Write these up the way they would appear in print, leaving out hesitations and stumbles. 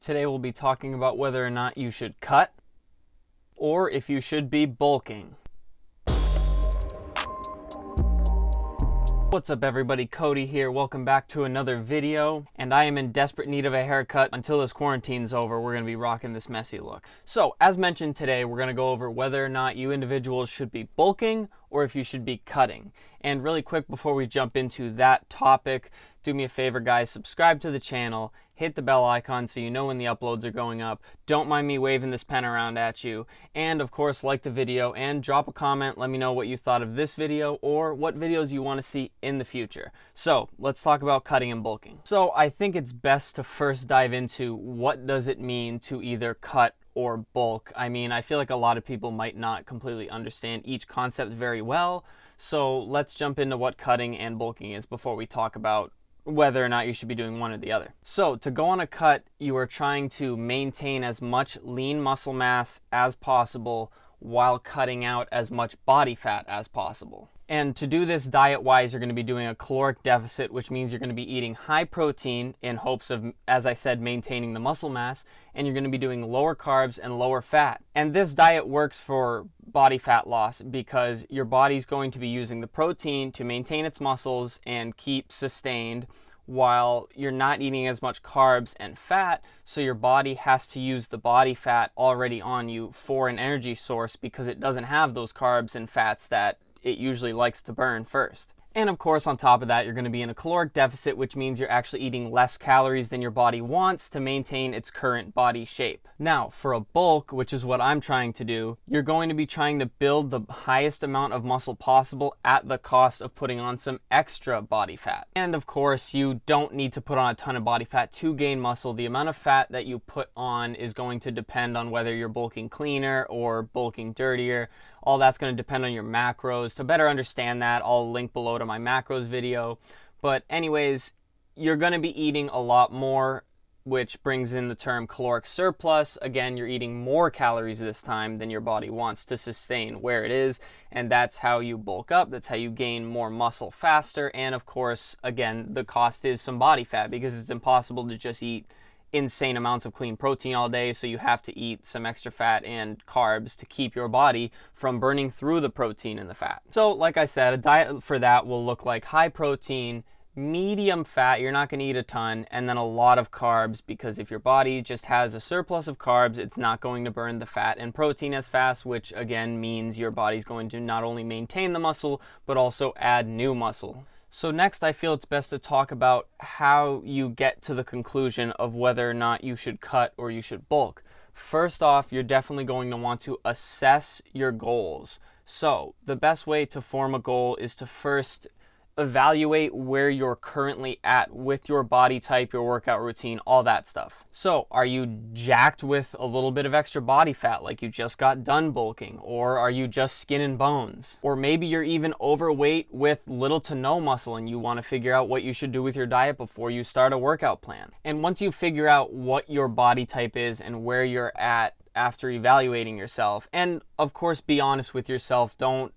Today we'll be talking about whether or not you should cut or if you should be bulking. What's up everybody, Cody here. Welcome back to another video, and I am in desperate need of a haircut. Until this quarantine's over, we're going to be rocking this messy look. So, as mentioned today, we're going to go over whether or not you individuals should be bulking or if you should be cutting. And really quick before we jump into that topic, do me a favor guys, subscribe to the channel, hit the bell icon so you know when the uploads are going up. Don't mind me waving this pen around at you. And of course, like the video and drop a comment. Let me know what you thought of this video or what videos you want to see in the future. So let's talk about cutting and bulking. So I think it's best to first dive into what does it mean to either cut or bulk. I mean, I feel like a lot of people might not completely understand each concept very well. So let's jump into what cutting and bulking is before we talk about whether or not you should be doing one or the other. So to go on a cut, you are trying to maintain as much lean muscle mass as possible while cutting out as much body fat as possible. And to do this diet-wise, you're going to be doing a caloric deficit, which means you're going to be eating high protein in hopes of, as I said, maintaining the muscle mass, and you're going to be doing lower carbs and lower fat. And this diet works for body fat loss because your body's going to be using the protein to maintain its muscles and keep sustained, while you're not eating as much carbs and fat, so your body has to use the body fat already on you for an energy source because it doesn't have those carbs and fats that it usually likes to burn first. And of course, on top of that, you're going to be in a caloric deficit, which means you're actually eating less calories than your body wants to maintain its current body shape. Now, for a bulk, which is what I'm trying to do, you're going to be trying to build the highest amount of muscle possible at the cost of putting on some extra body fat. And of course, you don't need to put on a ton of body fat to gain muscle. The amount of fat that you put on is going to depend on whether you're bulking cleaner or bulking dirtier. All that's going to depend on your macros. To better understand that, I'll link below to my macros video. But anyways, you're going to be eating a lot more, which brings in the term caloric surplus. Again, you're eating more calories this time than your body wants to sustain where it is. And that's how you bulk up. That's how you gain more muscle faster. And of course, again, the cost is some body fat because it's impossible to just eat insane amounts of clean protein all day, so you have to eat some extra fat and carbs to keep your body from burning through the protein and the fat. So like I said, a diet for that will look like high protein, medium fat, you're not going to eat a ton, and then a lot of carbs, because if your body just has a surplus of carbs, it's not going to burn the fat and protein as fast, which again means your body's going to not only maintain the muscle, but also add new muscle. So next, I feel it's best to talk about how you get to the conclusion of whether or not you should cut or you should bulk. First off, you're definitely going to want to assess your goals. So the best way to form a goal is to first evaluate where you're currently at with your body type, your workout routine, all that stuff. So are you jacked with a little bit of extra body fat like you just got done bulking? Or are you just skin and bones? Or maybe you're even overweight with little to no muscle and you want to figure out what you should do with your diet before you start a workout plan. And once you figure out what your body type is and where you're at after evaluating yourself, and of course be honest with yourself, don't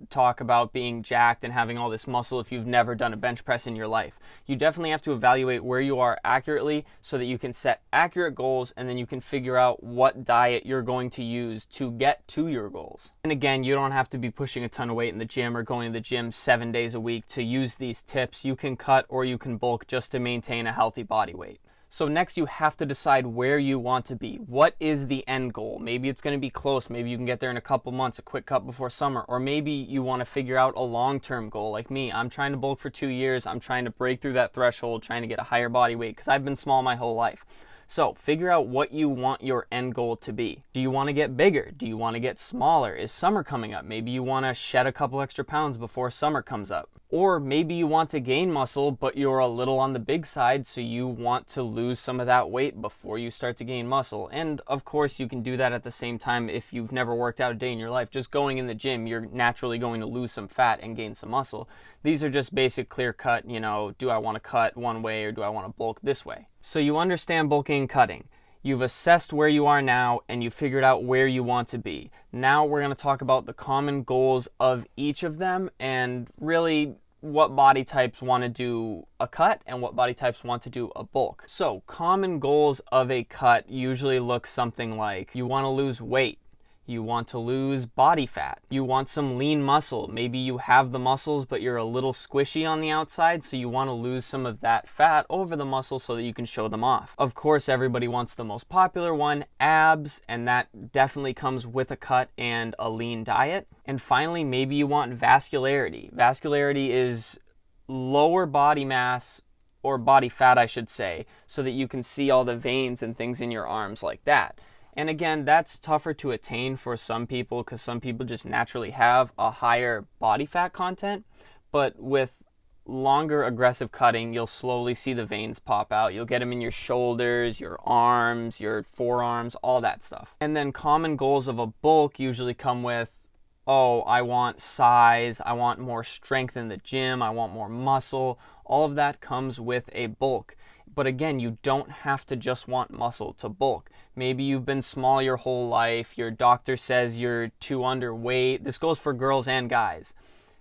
talk about being jacked and having all this muscle if you've never done a bench press in your life. You definitely have to evaluate where you are accurately so that you can set accurate goals, and then you can figure out what diet you're going to use to get to your goals. And again, you don't have to be pushing a ton of weight in the gym or going to the gym 7 days a week to use these tips. You can cut or you can bulk just to maintain a healthy body weight. So next, you have to decide where you want to be. What is the end goal? Maybe it's going to be close. Maybe you can get there in a couple months, a quick cut before summer. Or maybe you want to figure out a long-term goal like me. I'm trying to bulk for 2 years. I'm trying to break through that threshold, trying to get a higher body weight because I've been small my whole life. So figure out what you want your end goal to be. Do you want to get bigger? Do you want to get smaller? Is summer coming up? Maybe you want to shed a couple extra pounds before summer comes up. Or maybe you want to gain muscle, but you're a little on the big side, so you want to lose some of that weight before you start to gain muscle. And of course, you can do that at the same time if you've never worked out a day in your life. Just going in the gym, you're naturally going to lose some fat and gain some muscle. These are just basic clear cut, do I want to cut one way or do I want to bulk this way? So you understand bulking and cutting. You've assessed where you are now and you figured out where you want to be. Now we're going to talk about the common goals of each of them and really what body types want to do a cut and what body types want to do a bulk. So common goals of a cut usually look something like you want to lose weight. You want to lose body fat. You want some lean muscle. Maybe you have the muscles, but you're a little squishy on the outside, so you want to lose some of that fat over the muscle so that you can show them off. Of course, everybody wants the most popular one, abs, and that definitely comes with a cut and a lean diet. And finally, maybe you want vascularity. Vascularity is lower body mass, or body fat, I should say, so that you can see all the veins and things in your arms like that. And again, that's tougher to attain for some people because some people just naturally have a higher body fat content. But with longer aggressive cutting, you'll slowly see the veins pop out. You'll get them in your shoulders, your arms, your forearms, all that stuff. And then common goals of a bulk usually come with, oh, I want size, I want more strength in the gym, I want more muscle. All of that comes with a bulk. But again, you don't have to just want muscle to bulk. Maybe you've been small your whole life. Your doctor says you're too underweight. This goes for girls and guys.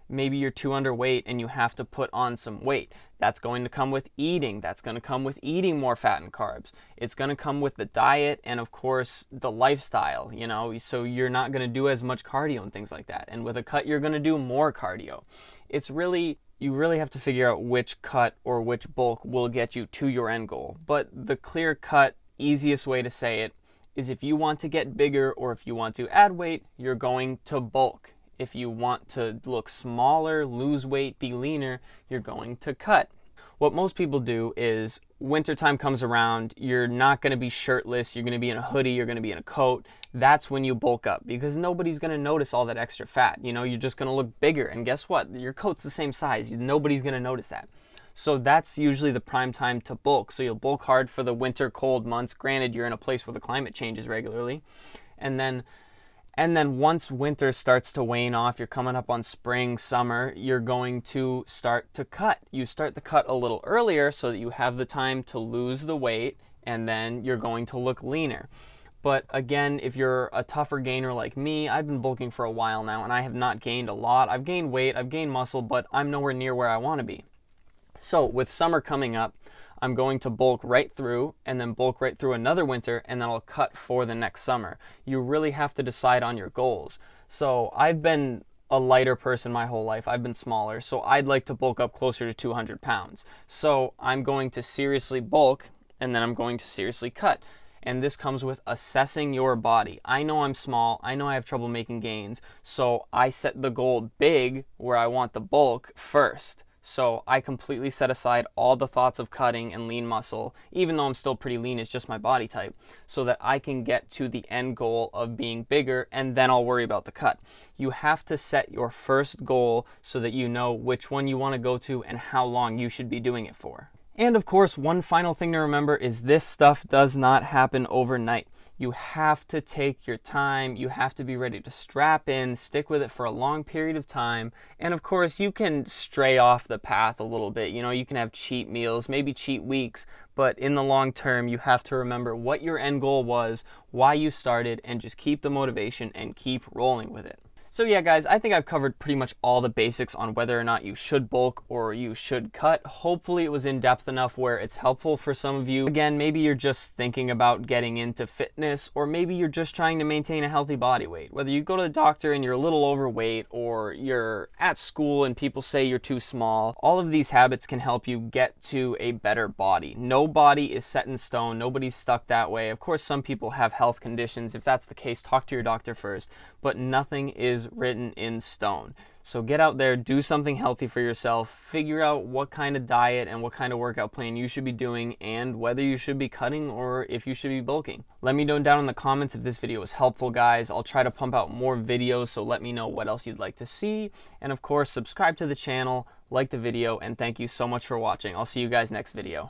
Maybe you're too underweight and you have to put on some weight. That's going to come with eating. That's going to come with eating more fat and carbs. It's going to come with the diet and, of course, the lifestyle, so you're not going to do as much cardio and things like that. And with a cut, you're going to do more cardio. You really have to figure out which cut or which bulk will get you to your end goal. But the clear cut, easiest way to say it is if you want to get bigger or if you want to add weight, you're going to bulk. If you want to look smaller, lose weight, be leaner, you're going to cut. What most people do is wintertime comes around, you're not going to be shirtless, you're going to be in a hoodie, you're going to be in a coat. That's when you bulk up because nobody's going to notice all that extra fat. You're just going to look bigger. And guess what? Your coat's the same size. Nobody's going to notice that. So that's usually the prime time to bulk. So you'll bulk hard for the winter cold months. Granted, you're in a place where the climate changes regularly. And then once winter starts to wane off, you're coming up on spring, summer, you're going to start to cut. You start the cut a little earlier so that you have the time to lose the weight, and then you're going to look leaner. But again, if you're a tougher gainer like me, I've been bulking for a while now, and I have not gained a lot. I've gained weight, I've gained muscle, but I'm nowhere near where I want to be. So with summer coming up, I'm going to bulk right through and then bulk right through another winter, and then I'll cut for the next summer. You really have to decide on your goals. So I've been a lighter person my whole life. I've been smaller, so I'd like to bulk up closer to 200 pounds. So I'm going to seriously bulk, and then I'm going to seriously cut. And this comes with assessing your body. I know I'm small. I know I have trouble making gains. So I set the goal big where I want the bulk first. So I completely set aside all the thoughts of cutting and lean muscle, even though I'm still pretty lean, it's just my body type, so that I can get to the end goal of being bigger, and then I'll worry about the cut. You have to set your first goal so that you know which one you want to go to and how long you should be doing it for. And of course, one final thing to remember is this stuff does not happen overnight. You have to take your time. You have to be ready to strap in, stick with it for a long period of time. And of course, you can stray off the path a little bit. You can have cheat meals, maybe cheat weeks, but in the long term, you have to remember what your end goal was, why you started, and just keep the motivation and keep rolling with it. So yeah, guys, I think I've covered pretty much all the basics on whether or not you should bulk or you should cut. Hopefully it was in depth enough where it's helpful for some of you. Again, maybe you're just thinking about getting into fitness, or maybe you're just trying to maintain a healthy body weight. Whether you go to the doctor and you're a little overweight, or you're at school and people say you're too small, all of these habits can help you get to a better body. No body is set in stone. Nobody's stuck that way. Of course, some people have health conditions. If that's the case, talk to your doctor first, but nothing is written in stone. So get out there, do something healthy for yourself, figure out what kind of diet and what kind of workout plan you should be doing, and whether you should be cutting or if you should be bulking. Let me know down in the comments if this video was helpful, guys. I'll try to pump out more videos, so let me know what else you'd like to see. And of course, subscribe to the channel, like the video, and thank you so much for watching. I'll see you guys next video.